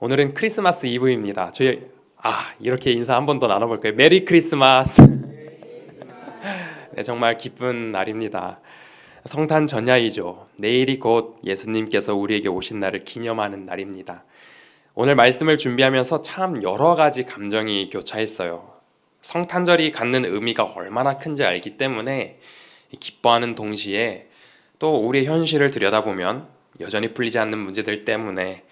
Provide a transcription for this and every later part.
오늘은 크리스마스 이브입니다. 이렇게 인사 한 번 더 나눠볼까요? 메리 크리스마스. 네, 정말 기쁜 날입니다. 성탄 전야이죠. 내일이 곧 예수님께서 우리에게 오신 날을 기념하는 날입니다. 오늘 말씀을 준비하면서 참 여러 가지 감정이 교차했어요. 성탄절이 갖는 의미가 얼마나 큰지 알기 때문에 기뻐하는 동시에 또 우리의 현실을 들여다보면 여전히 풀리지 않는 문제들 때문에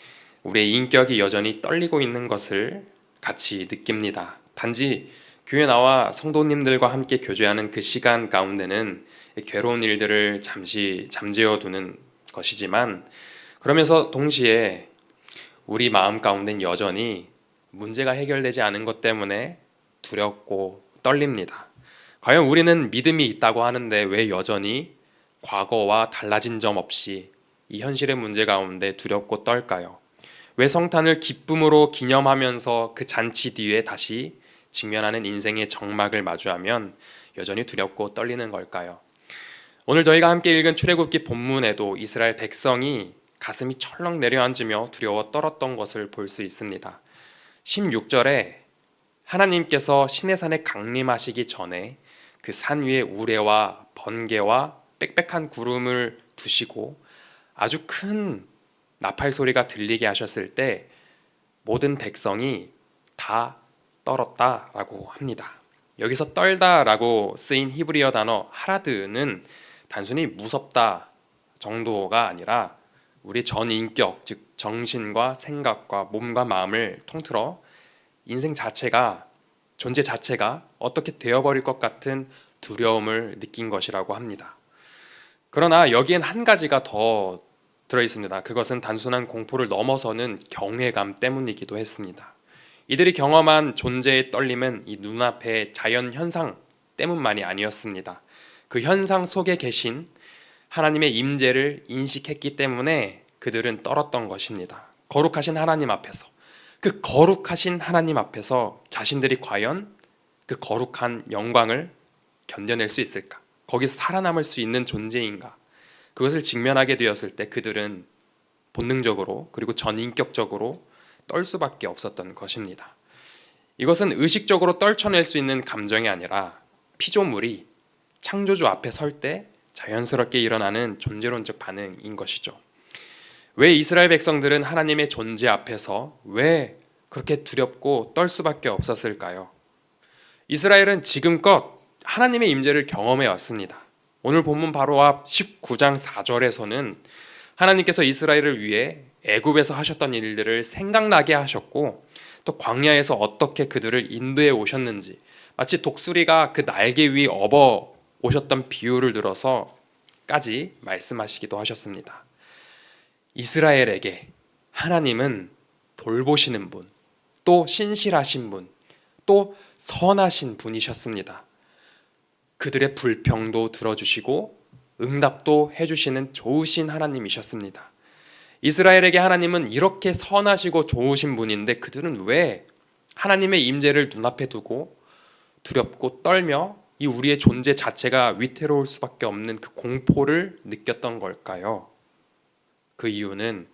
우리의 인격이 여전히 떨리고 있는 것을 같이 느낍니다. 단지 교회 나와 성도님들과 함께 교제하는 그 시간 가운데는 괴로운 일들을 잠시 잠재워 두는 것이지만, 그러면서 동시에 우리 마음 가운데는 여전히 문제가 해결되지 않은 것 때문에 두렵고 떨립니다. 과연 우리는 믿음이 있다고 하는데 왜 여전히 과거와 달라진 점 없이 이 현실의 문제 가운데 두렵고 떨까요? 왜 성탄을 기쁨으로 기념하면서 그 잔치 뒤에 다시 직면하는 인생의 정막을 마주하면 여전히 두렵고 떨리는 걸까요? 오늘 저희가 함께 읽은 출애굽기 본문에도 이스라엘 백성이 가슴이 철렁 내려앉으며 두려워 떨었던 것을 볼 수 있습니다. 16절에 하나님께서 시내산에 강림하시기 전에 그 산 위에 우레와 번개와 빽빽한 구름을 두시고 아주 큰 나팔 소리가 들리게 하셨을 때 모든 백성이 다 떨었다라고 합니다. 여기서 떨다라고 쓰인 히브리어 단어 하라드는 단순히 무섭다 정도가 아니라 우리 전 인격, 즉 정신과 생각과 몸과 마음을 통틀어 인생 자체가, 존재 자체가 어떻게 되어버릴 것 같은 두려움을 느낀 것이라고 합니다. 그러나 여기엔 한 가지가 더 들어있습니다. 그것은 단순한 공포를 넘어서는 경외감 때문이기도 했습니다. 이들이 경험한 존재의 떨림은 이 눈앞의 자연 현상 때문만이 아니었습니다. 그 현상 속에 계신 하나님의 임재를 인식했기 때문에 그들은 떨었던 것입니다. 거룩하신 하나님 앞에서, 그 거룩하신 하나님 앞에서 자신들이 과연 그 거룩한 영광을 견뎌낼 수 있을까? 거기서 살아남을 수 있는 존재인가? 그것을 직면하게 되었을 때 그들은 본능적으로 그리고 전인격적으로 떨 수밖에 없었던 것입니다. 이것은 의식적으로 떨쳐낼 수 있는 감정이 아니라 피조물이 창조주 앞에 설 때 자연스럽게 일어나는 존재론적 반응인 것이죠. 왜 이스라엘 백성들은 하나님의 존재 앞에서 왜 그렇게 두렵고 떨 수밖에 없었을까요? 이스라엘은 지금껏 하나님의 임재를 경험해 왔습니다. 오늘 본문 바로 앞 19장 4절에서는 하나님께서 이스라엘을 위해 애굽에서 하셨던 일들을 생각나게 하셨고, 또 광야에서 어떻게 그들을 인도해 오셨는지, 마치 독수리가 그 날개 위 업어 오셨던 비유를 들어서까지 말씀하시기도 하셨습니다. 이스라엘에게 하나님은 돌보시는 분, 또 신실하신 분, 또 선하신 분이셨습니다. 그들의 불평도 들어주시고 응답도 해주시는 좋으신 하나님이셨습니다. 이스라엘에게 하나님은 이렇게 선하시고 좋으신 분인데 그들은 왜 하나님의 임재를 눈앞에 두고 두렵고 떨며 이 우리의 존재 자체가 위태로울 수밖에 없는 그 공포를 느꼈던 걸까요? 그 이유는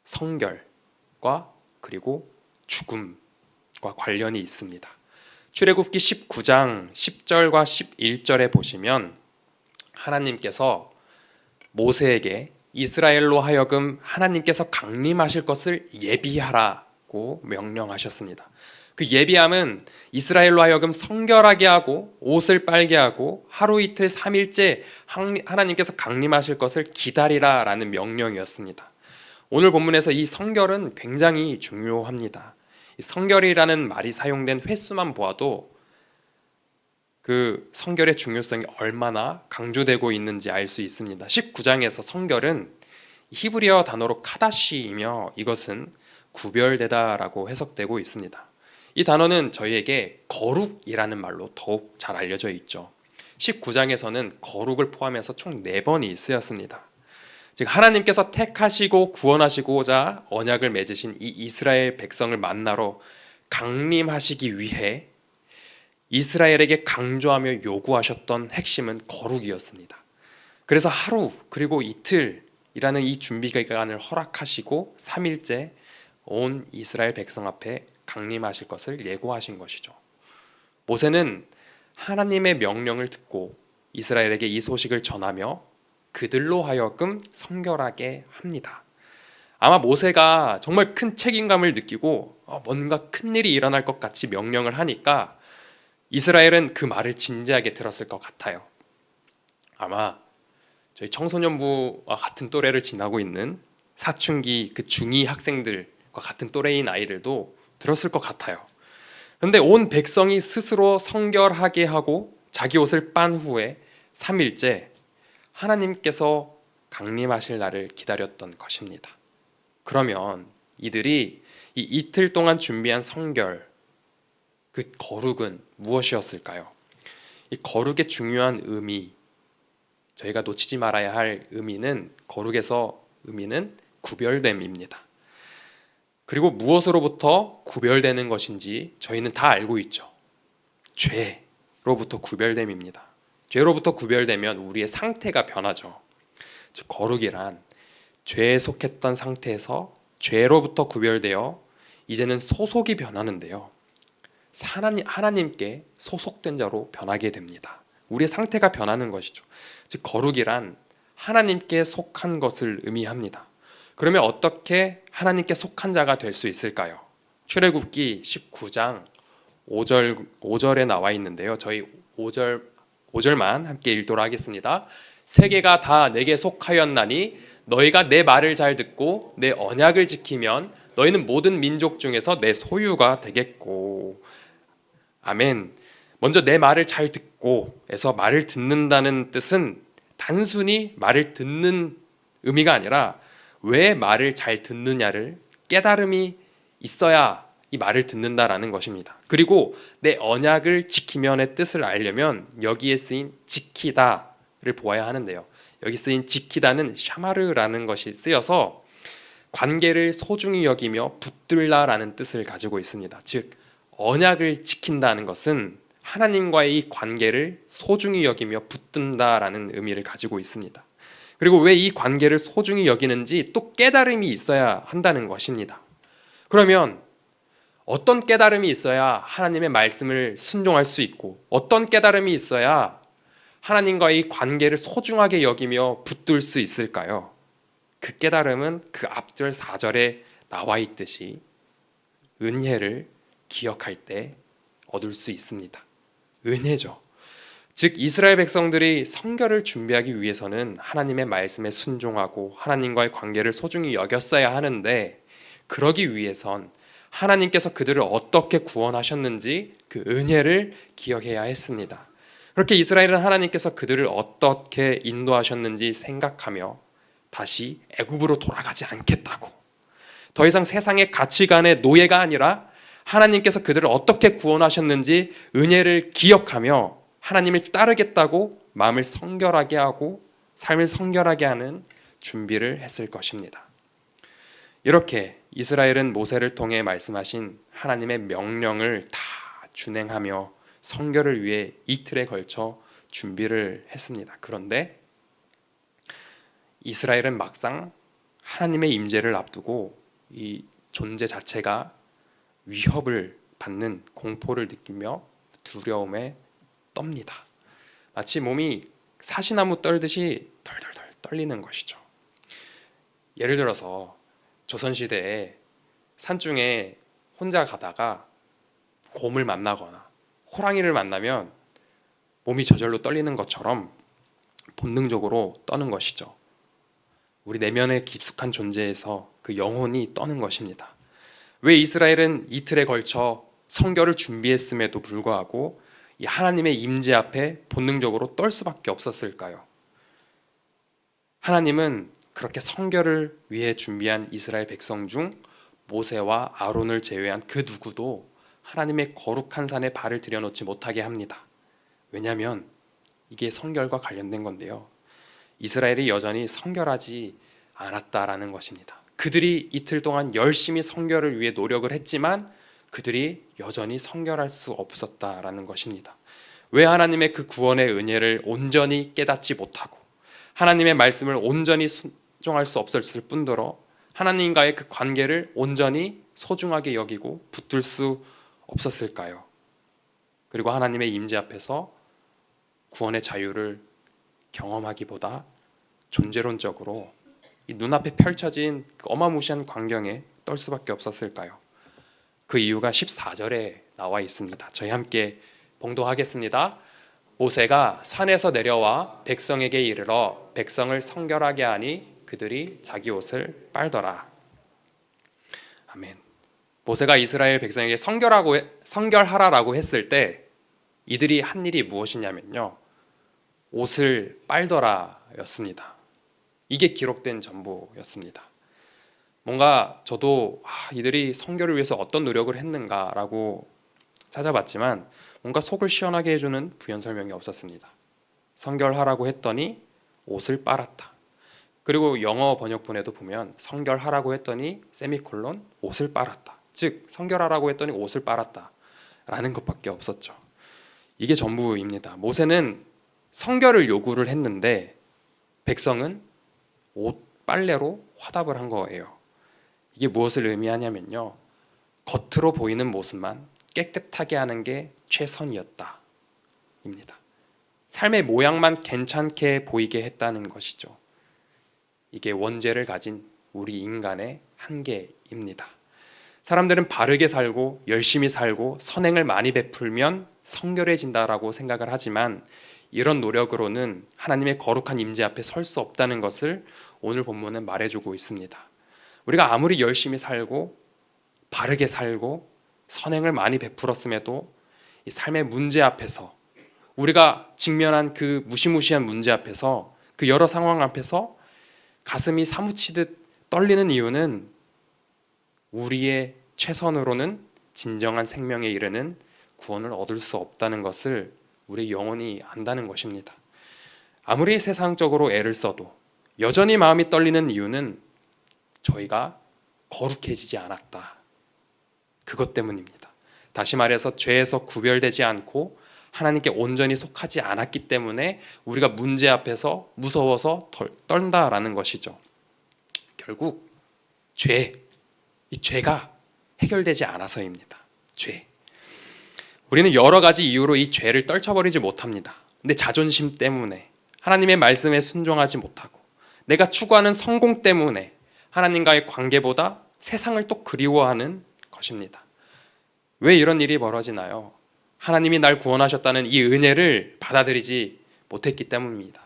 성결과 그리고 죽음과 관련이 있습니다. 출애굽기 19장 10절과 11절에 보시면 하나님께서 모세에게 이스라엘로 하여금 하나님께서 강림하실 것을 예비하라고 명령하셨습니다. 그 예비함은 이스라엘로 하여금 성결하게 하고 옷을 빨게 하고 하루 이틀 3일째 하나님께서 강림하실 것을 기다리라라는 명령이었습니다. 오늘 본문에서 이 성결은 굉장히 중요합니다. 성결이라는 말이 사용된 횟수만 보아도 그 성결의 중요성이 얼마나 강조되고 있는지 알 수 있습니다. 19장에서 성결은 히브리어 단어로 카다시이며 이것은 구별되다라고 해석되고 있습니다. 이 단어는 저희에게 거룩이라는 말로 더욱 잘 알려져 있죠. 19장에서는 거룩을 포함해서 총 4번이 쓰였습니다. 즉 하나님께서 택하시고 구원하시고자 언약을 맺으신 이 이스라엘 백성을 만나러 강림하시기 위해 이스라엘에게 강조하며 요구하셨던 핵심은 거룩이었습니다. 그래서 하루 그리고 이틀이라는 이 준비 기간을 허락하시고 3일째 온 이스라엘 백성 앞에 강림하실 것을 예고하신 것이죠. 모세는 하나님의 명령을 듣고 이스라엘에게 이 소식을 전하며 그들로 하여금 성결하게 합니다. 아마 모세가 정말 큰 책임감을 느끼고 뭔가 큰 일이 일어날 것 같이 명령을 하니까 이스라엘은 그 말을 진지하게 들었을 것 같아요. 아마 저희 청소년부와 같은 또래를 지나고 있는 사춘기 그 중2 학생들과 같은 또래인 아이들도 들었을 것 같아요. 그런데 온 백성이 스스로 성결하게 하고 자기 옷을 빤 후에 3일째 하나님께서 강림하실 날을 기다렸던 것입니다. 그러면 이들이 이 이틀 동안 준비한 성결, 그 거룩은 무엇이었을까요? 이 거룩의 중요한 의미, 저희가 놓치지 말아야 할 의미는 거룩에서 의미는 구별됨입니다. 그리고 무엇으로부터 구별되는 것인지 저희는 다 알고 있죠. 죄로부터 구별됨입니다. 죄로부터 구별되면 우리의 상태가 변하죠. 즉 거룩이란 죄에 속했던 상태에서 죄로부터 구별되어 이제는 소속이 변하는데요. 하나님께 소속된 자로 변하게 됩니다. 우리의 상태가 변하는 것이죠. 즉 거룩이란 하나님께 속한 것을 의미합니다. 그러면 어떻게 하나님께 속한 자가 될 수 있을까요? 출애굽기 19장 5절에 나와 있는데요. 저희 5절만 함께 읽도록 하겠습니다. 세계가 다 내게 속하였나니 너희가 내 말을 잘 듣고 내 언약을 지키면 너희는 모든 민족 중에서 내 소유가 되겠고. 아멘. 먼저 내 말을 잘 듣고 에서 말을 듣는다는 뜻은 단순히 말을 듣는 의미가 아니라 왜 말을 잘 듣느냐를 깨달음이 있어야 이 말을 듣는다라는 것입니다. 그리고 내 언약을 지키면의 뜻을 알려면 여기에 쓰인 지키다를 보아야 하는데요. 여기 쓰인 지키다는 샤마르라는 것이 쓰여서 관계를 소중히 여기며 붙들다라는 뜻을 가지고 있습니다. 즉 언약을 지킨다는 것은 하나님과의 이 관계를 소중히 여기며 붙든다라는 의미를 가지고 있습니다. 그리고 왜 이 관계를 소중히 여기는지 또 깨달음이 있어야 한다는 것입니다. 그러면 어떤 깨달음이 있어야 하나님의 말씀을 순종할 수 있고 어떤 깨달음이 있어야 하나님과의 이 관계를 소중하게 여기며 붙들 수 있을까요? 그 깨달음은 그 앞절 4절에 나와 있듯이 은혜를 기억할 때 얻을 수 있습니다. 은혜죠. 즉 이스라엘 백성들이 성결을 준비하기 위해서는 하나님의 말씀에 순종하고 하나님과의 관계를 소중히 여겼어야 하는데 그러기 위해선 하나님께서 그들을 어떻게 구원하셨는지 그 은혜를 기억해야 했습니다. 그렇게 이스라엘은 하나님께서 그들을 어떻게 인도하셨는지 생각하며 다시 애굽으로 돌아가지 않겠다고, 더 이상 세상의 가치관의 노예가 아니라 하나님께서 그들을 어떻게 구원하셨는지 은혜를 기억하며 하나님을 따르겠다고 마음을 성결하게 하고 삶을 성결하게 하는 준비를 했을 것입니다. 이렇게 이스라엘은 모세를 통해 말씀하신 하나님의 명령을 다 준행하며 성결을 위해 이틀에 걸쳐 준비를 했습니다. 그런데 이스라엘은 막상 하나님의 임재를 앞두고 이 존재 자체가 위협을 받는 공포를 느끼며 두려움에 떱니다. 마치 몸이 사시나무 떨듯이 덜덜덜 떨리는 것이죠. 예를 들어서 조선시대에 산중에 혼자 가다가 곰을 만나거나 호랑이를 만나면 몸이 저절로 떨리는 것처럼 본능적으로 떠는 것이죠. 우리 내면의 깊숙한 존재에서 그 영혼이 떠는 것입니다. 왜 이스라엘은 이틀에 걸쳐 성결을 준비했음에도 불구하고 이 하나님의 임재 앞에 본능적으로 떨 수밖에 없었을까요? 하나님은 그렇게 성결을 위해 준비한 이스라엘 백성 중 모세와 아론을 제외한 그 누구도 하나님의 거룩한 산에 발을 들여놓지 못하게 합니다. 왜냐하면 이게 성결과 관련된 건데요. 이스라엘이 여전히 성결하지 않았다라는 것입니다. 그들이 이틀 동안 열심히 성결을 위해 노력을 했지만 그들이 여전히 성결할 수 없었다라는 것입니다. 왜 하나님의 그 구원의 은혜를 온전히 깨닫지 못하고 하나님의 말씀을 온전히 순종할 수 없었을 뿐더러 하나님과의 그 관계를 온전히 소중하게 여기고 붙들 수 없었을까요? 그리고 하나님의 임재 앞에서 구원의 자유를 경험하기보다 존재론적으로 이 눈앞에 펼쳐진 그 어마무시한 광경에 떨 수밖에 없었을까요? 그 이유가 14절에 나와 있습니다. 저희 함께 봉독하겠습니다. 모세가 산에서 내려와 백성에게 이르러 백성을 성결하게 하니 그들이 자기 옷을 빨더라. 아멘. 모세가 이스라엘 백성에게 성결하라라고 했을 때 이들이 한 일이 무엇이냐면요, 옷을 빨더라였습니다. 이게 기록된 전부였습니다. 뭔가 저도 이들이 성결을 위해서 어떤 노력을 했는가라고 찾아봤지만 뭔가 속을 시원하게 해주는 부연 설명이 없었습니다. 성결하라고 했더니 옷을 빨았다. 그리고 영어 번역본에도 보면 성결하라고 했더니 세미콜론 옷을 빨았다. 즉 성결하라고 했더니 옷을 빨았다 라는 것밖에 없었죠. 이게 전부입니다. 모세는 성결을 요구를 했는데 백성은 옷 빨래로 화답을 한 거예요. 이게 무엇을 의미하냐면요, 겉으로 보이는 모습만 깨끗하게 하는 게 최선이었다 입니다. 삶의 모양만 괜찮게 보이게 했다는 것이죠. 이게 원죄를 가진 우리 인간의 한계입니다. 사람들은 바르게 살고 열심히 살고 선행을 많이 베풀면 성결해진다라고 생각을 하지만 이런 노력으로는 하나님의 거룩한 임재 앞에 설 수 없다는 것을 오늘 본문은 말해주고 있습니다. 우리가 아무리 열심히 살고 바르게 살고 선행을 많이 베풀었음에도 이 삶의 문제 앞에서, 우리가 직면한 그 무시무시한 문제 앞에서, 그 여러 상황 앞에서 가슴이 사무치듯 떨리는 이유는 우리의 최선으로는 진정한 생명에 이르는 구원을 얻을 수 없다는 것을 우리 영혼이 안다는 것입니다. 아무리 세상적으로 애를 써도 여전히 마음이 떨리는 이유는 저희가 거룩해지지 않았다. 그것 때문입니다. 다시 말해서 죄에서 구별되지 않고 하나님께 온전히 속하지 않았기 때문에 우리가 문제 앞에서 무서워서 떤다라는 것이죠. 결국 이 죄가 해결되지 않아서입니다. 죄. 우리는 여러 가지 이유로 이 죄를 떨쳐버리지 못합니다. 근데 자존심 때문에, 하나님의 말씀에 순종하지 못하고, 내가 추구하는 성공 때문에 하나님과의 관계보다 세상을 또 그리워하는 것입니다. 왜 이런 일이 벌어지나요? 하나님이 날 구원하셨다는 이 은혜를 받아들이지 못했기 때문입니다.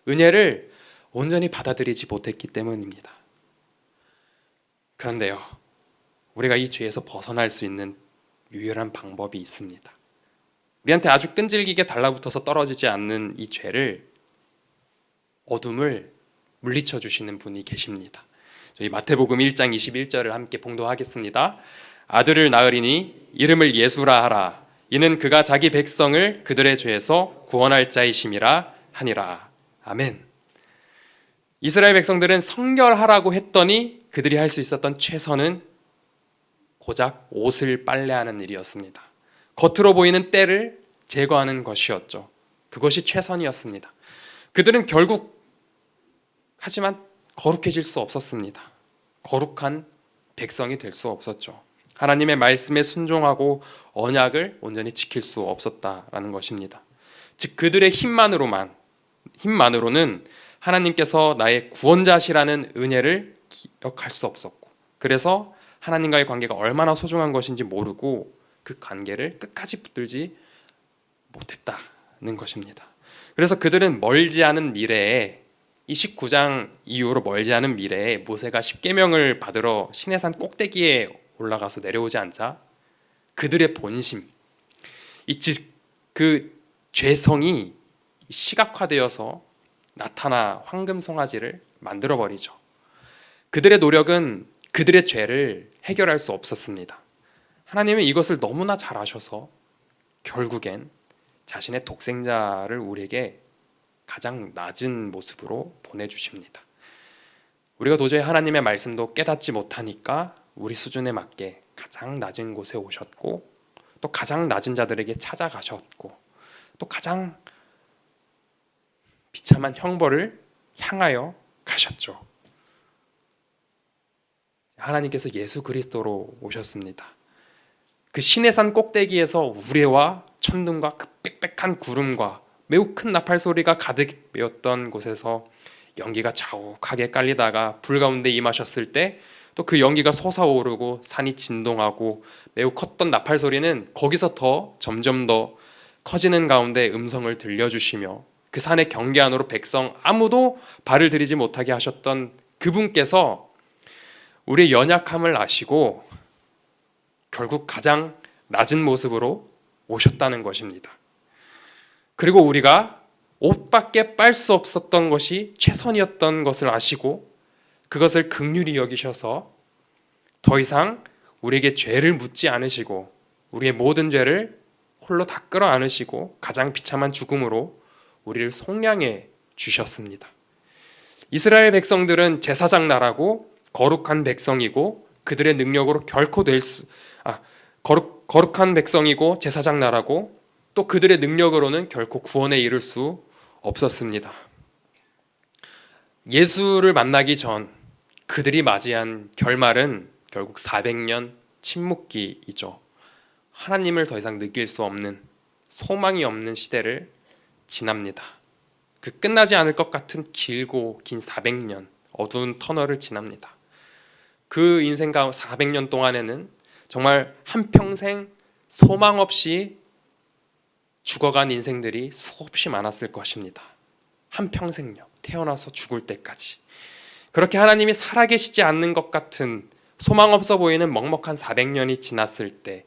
은혜를 온전히 받아들이지 못했기 때문입니다. 그런데요, 우리가 이 죄에서 벗어날 수 있는 유일한 방법이 있습니다. 우리한테 아주 끈질기게 달라붙어서 떨어지지 않는 이 죄를, 어둠을 물리쳐 주시는 분이 계십니다. 저희 마태복음 1장 21절을 함께 봉독하겠습니다. 아들을 낳으리니 이름을 예수라 하라. 이는 그가 자기 백성을 그들의 죄에서 구원할 자이심이라 하니라. 아멘. 이스라엘 백성들은 성결하라고 했더니 그들이 할 수 있었던 최선은 고작 옷을 빨래하는 일이었습니다. 겉으로 보이는 때를 제거하는 것이었죠. 그것이 최선이었습니다. 그들은 결국 하지만 거룩해질 수 없었습니다. 거룩한 백성이 될 수 없었죠. 하나님의 말씀에 순종하고 언약을 온전히 지킬 수 없었다라는 것입니다. 즉 그들의 힘만으로는 하나님께서 나의 구원자시라는 은혜를 기억할 수 없었고, 그래서 하나님과의 관계가 얼마나 소중한 것인지 모르고 그 관계를 끝까지 붙들지 못했다는 것입니다. 그래서 그들은 멀지 않은 미래에, 이 19장 이후로 멀지 않은 미래에 모세가 십계명을 받으러 시내산 꼭대기에 올라가서 내려오지 않자 그들의 본심, 그 죄성이 시각화되어서 나타나 황금 송아지를 만들어버리죠. 그들의 노력은 그들의 죄를 해결할 수 없었습니다. 하나님은 이것을 너무나 잘 아셔서 결국엔 자신의 독생자를 우리에게 가장 낮은 모습으로 보내주십니다. 우리가 도저히 하나님의 말씀도 깨닫지 못하니까 우리 수준에 맞게 가장 낮은 곳에 오셨고, 또 가장 낮은 자들에게 찾아가셨고, 또 가장 비참한 형벌을 향하여 가셨죠. 하나님께서 예수 그리스도로 오셨습니다. 그 시내산 꼭대기에서 우레와 천둥과 그 빽빽한 구름과 매우 큰 나팔 소리가 가득 메웠던 곳에서 연기가 자욱하게 깔리다가 불 가운데 임하셨을 때 또 그 연기가 솟아오르고 산이 진동하고 매우 컸던 나팔 소리는 거기서 더 점점 더 커지는 가운데 음성을 들려주시며 그 산의 경계 안으로 백성 아무도 발을 들이지 못하게 하셨던 그분께서 우리의 연약함을 아시고 결국 가장 낮은 모습으로 오셨다는 것입니다. 그리고 우리가 옷밖에 빨 수 없었던 것이 최선이었던 것을 아시고 그것을 긍휼히 여기셔서 더 이상 우리에게 죄를 묻지 않으시고 우리의 모든 죄를 홀로 다 끌어 안으시고 가장 비참한 죽음으로 우리를 속량해 주셨습니다. 이스라엘 백성들은 제사장 나라고 거룩한 백성이고 그들의 능력으로 결코 거룩한 백성이고 제사장 나라고 또 그들의 능력으로는 결코 구원에 이를 수 없었습니다. 예수를 만나기 전 그들이 맞이한 결말은 결국 400년 침묵기이죠. 하나님을 더 이상 느낄 수 없는 소망이 없는 시대를 지납니다. 그 끝나지 않을 것 같은 길고 긴 400년 어두운 터널을 지납니다. 그 인생 가운데 400년 동안에는 정말 한평생 소망 없이 죽어간 인생들이 수없이 많았을 것입니다. 한평생요. 태어나서 죽을 때까지. 그렇게 하나님이 살아계시지 않는 것 같은 소망 없어 보이는 먹먹한 400년이 지났을 때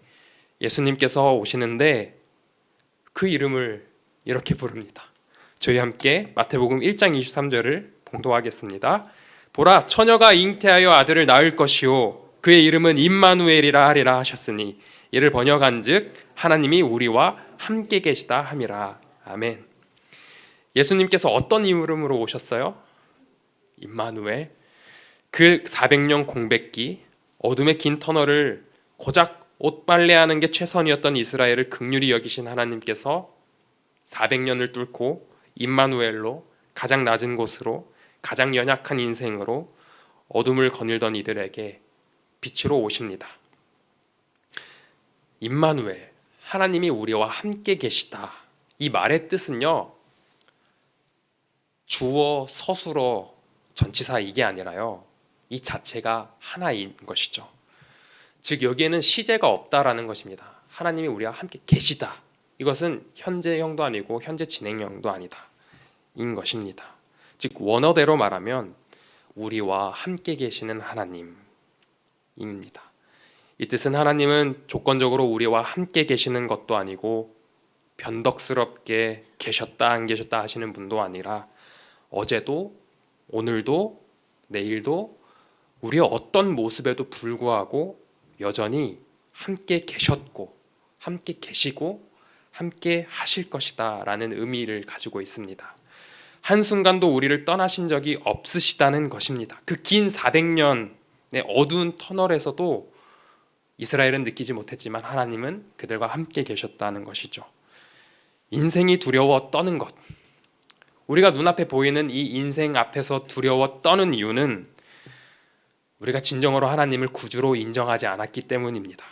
예수님께서 오시는데 그 이름을 이렇게 부릅니다. 저희 함께 마태복음 1장 23절을 봉독하겠습니다. 보라, 처녀가 잉태하여 아들을 낳을 것이요 그의 이름은 임마누엘이라 하리라 하셨으니 이를 번역한즉 하나님이 우리와 함께 계시다 함이라. 아멘. 예수님께서 어떤 이름으로 오셨어요? 임마누엘. 그 400년 공백기, 어둠의 긴 터널을 고작 옷 빨래하는 게 최선이었던 이스라엘을 긍휼히 여기신 하나님께서 400년을 뚫고 임마누엘로 가장 낮은 곳으로 가장 연약한 인생으로 어둠을 거닐던 이들에게 빛으로 오십니다. 임마누엘, 하나님이 우리와 함께 계시다. 이 말의 뜻은요, 주어, 서술어, 전치사 이게 아니라요, 이 자체가 하나인 것이죠. 즉 여기에는 시제가 없다라는 것입니다. 하나님이 우리와 함께 계시다. 이것은 현재형도 아니고 현재 진행형도 아니다. 인 것입니다. 즉 원어대로 말하면 우리와 함께 계시는 하나님입니다. 이 뜻은 하나님은 조건적으로 우리와 함께 계시는 것도 아니고 변덕스럽게 계셨다 안 계셨다 하시는 분도 아니라 어제도 오늘도 내일도 우리의 어떤 모습에도 불구하고 여전히 함께 계셨고 함께 계시고 함께 하실 것이다 라는 의미를 가지고 있습니다. 한순간도 우리를 떠나신 적이 없으시다는 것입니다. 그 긴 400년의 어두운 터널에서도 이스라엘은 느끼지 못했지만 하나님은 그들과 함께 계셨다는 것이죠. 인생이 두려워 떠는 것, 우리가 눈앞에 보이는 이 인생 앞에서 두려워 떠는 이유는 우리가 진정으로 하나님을 구주로 인정하지 않았기 때문입니다.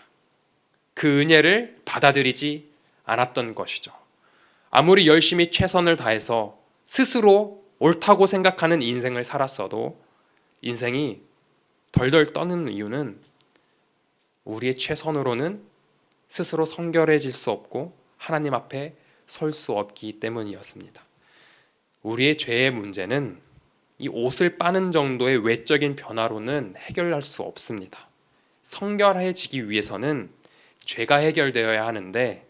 그 은혜를 받아들이지 않았던 것이죠. 아무리 열심히 최선을 다해서 스스로 옳다고 생각하는 인생을 살았어도 인생이 덜덜 떠는 이유는 우리의 최선으로는 스스로 성결해질 수 없고 하나님 앞에 설 수 없기 때문이었습니다. 우리의 죄의 문제는 이 옷을 빠는 정도의 외적인 변화로는 해결할 수 없습니다. 성결해지기 위해서는 죄가 해결되어야 하는데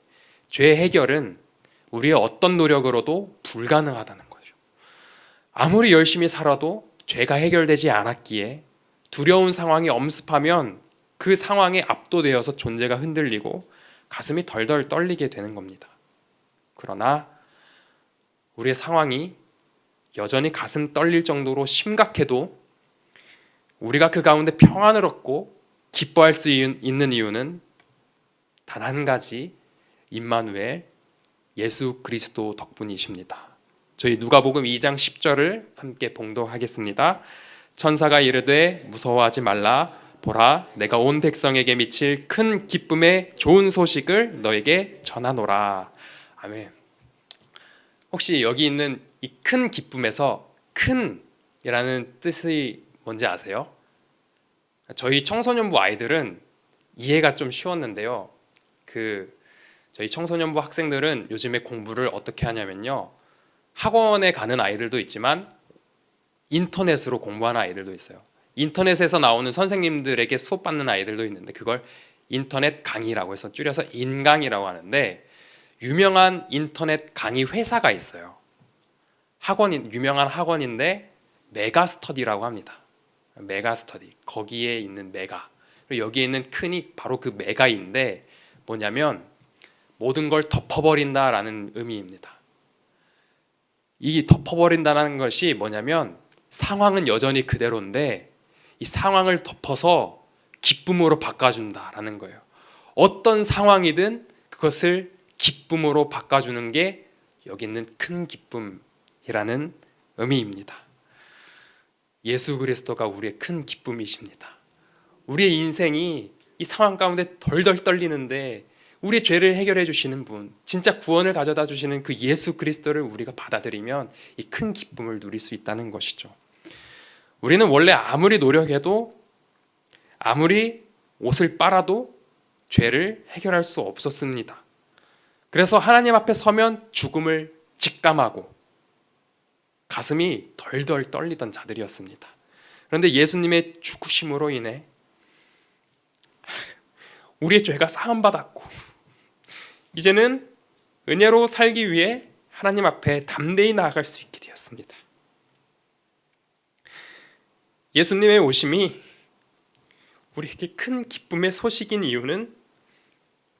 죄 해결은 우리의 어떤 노력으로도 불가능하다는 거죠. 아무리 열심히 살아도 죄가 해결되지 않았기에 두려운 상황이 엄습하면 그 상황에 압도되어서 존재가 흔들리고 가슴이 덜덜 떨리게 되는 겁니다. 그러나 우리의 상황이 여전히 가슴 떨릴 정도로 심각해도 우리가 그 가운데 평안을 얻고 기뻐할 수 있는 이유는 단 한 가지, 임마누엘 예수 그리스도 덕분이십니다. 저희 누가복음 2장 10절을 함께 봉독하겠습니다. 천사가 이르되 무서워하지 말라 보라, 내가 온 백성에게 미칠 큰 기쁨의 좋은 소식을 너에게 전하노라. 아멘. 혹시 여기 있는 이 큰 기쁨에서 큰이라는 뜻이 뭔지 아세요? 저희 청소년부 아이들은 이해가 좀 쉬웠는데요. 저희 청소년부 학생들은 요즘에 공부를 어떻게 하냐면요. 학원에 가는 아이들도 있지만 인터넷으로 공부하는 아이들도 있어요. 인터넷에서 나오는 선생님들에게 수업 받는 아이들도 있는데 그걸 인터넷 강의라고 해서 줄여서 인강이라고 하는데, 유명한 인터넷 강의 회사가 있어요. 유명한 학원인데 메가스터디라고 합니다. 메가스터디. 거기에 있는 메가. 그리고 여기에 있는 큰이 바로 그 메가인데 뭐냐면 모든 걸 덮어버린다라는 의미입니다. 이 덮어버린다는 것이 뭐냐면 상황은 여전히 그대로인데 이 상황을 덮어서 기쁨으로 바꿔준다라는 거예요. 어떤 상황이든 그것을 기쁨으로 바꿔주는 게 여기 있는 큰 기쁨이라는 의미입니다. 예수 그리스도가 우리의 큰 기쁨이십니다. 우리의 인생이 이 상황 가운데 덜덜 떨리는데 우리의 죄를 해결해 주시는 분, 진짜 구원을 가져다 주시는 그 예수 그리스도를 우리가 받아들이면 이 큰 기쁨을 누릴 수 있다는 것이죠. 우리는 원래 아무리 노력해도, 아무리 옷을 빨아도 죄를 해결할 수 없었습니다. 그래서 하나님 앞에 서면 죽음을 직감하고 가슴이 덜덜 떨리던 자들이었습니다. 그런데 예수님의 죽으심으로 인해 우리의 죄가 사함받았고 이제는 은혜로 살기 위해 하나님 앞에 담대히 나아갈 수 있게 되었습니다. 예수님의 오심이 우리에게 큰 기쁨의 소식인 이유는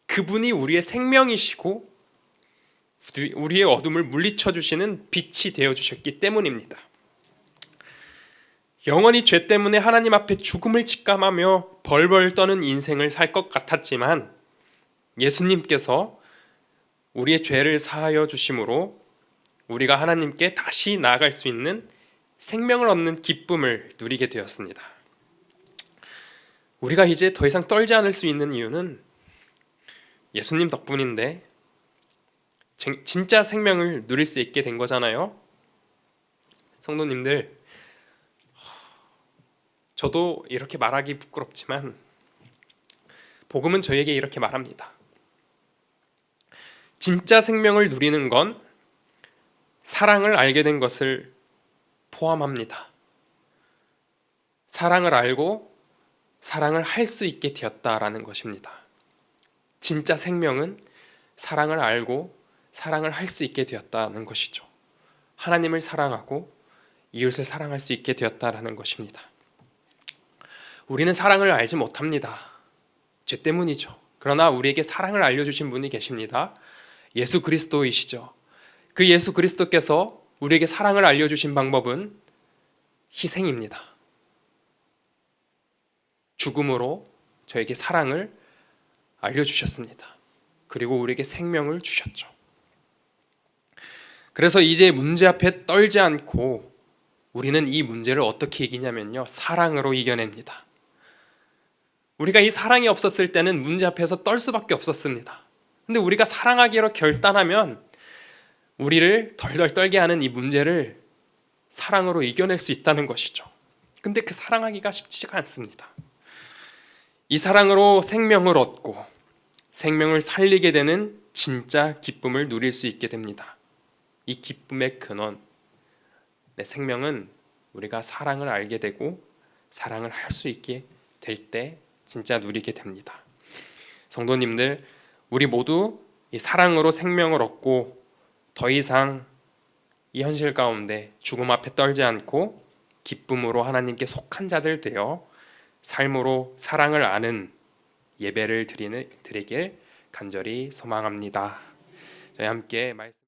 그분이 우리의 생명이시고 우리의 어둠을 물리쳐 주시는 빛이 되어 주셨기 때문입니다. 영원히 죄 때문에 하나님 앞에 죽음을 직감하며 벌벌 떠는 인생을 살 것 같았지만 예수님께서 우리의 죄를 사하여 주심으로 우리가 하나님께 다시 나아갈 수 있는 생명을 얻는 기쁨을 누리게 되었습니다. 우리가 이제 더 이상 떨지 않을 수 있는 이유는 예수님 덕분인데 진짜 생명을 누릴 수 있게 된 거잖아요. 성도님들, 저도 이렇게 말하기 부끄럽지만 복음은 저에게 이렇게 말합니다. 진짜 생명을 누리는 건 사랑을 알게 된 것을 포함합니다. 사랑을 알고 사랑을 할 수 있게 되었다라는 것입니다. 진짜 생명은 사랑을 알고 사랑을 할 수 있게 되었다는 것이죠. 하나님을 사랑하고 이웃을 사랑할 수 있게 되었다라는 것입니다. 우리는 사랑을 알지 못합니다. 죄 때문이죠. 그러나 우리에게 사랑을 알려주신 분이 계십니다. 예수 그리스도이시죠. 그 예수 그리스도께서 우리에게 사랑을 알려주신 방법은 희생입니다. 죽음으로 저에게 사랑을 알려주셨습니다. 그리고 우리에게 생명을 주셨죠. 그래서 이제 문제 앞에 떨지 않고 우리는 이 문제를 어떻게 이기냐면요, 사랑으로 이겨냅니다. 우리가 이 사랑이 없었을 때는 문제 앞에서 떨 수밖에 없었습니다. 근데 우리가 사랑하기로 결단하면 우리를 덜덜 떨게 하는 이 문제를 사랑으로 이겨낼 수 있다는 것이죠. 근데 그 사랑하기가 쉽지가 않습니다. 이 사랑으로 생명을 얻고 생명을 살리게 되는 진짜 기쁨을 누릴 수 있게 됩니다. 이 기쁨의 근원, 내 생명은 우리가 사랑을 알게 되고 사랑을 할 수 있게 될 때 진짜 누리게 됩니다. 성도님들, 우리 모두 이 사랑으로 생명을 얻고 더 이상 이 현실 가운데 죽음 앞에 떨지 않고 기쁨으로 하나님께 속한 자들 되어 삶으로 사랑을 아는 예배를 드리길 간절히 소망합니다. 저희 함께 말씀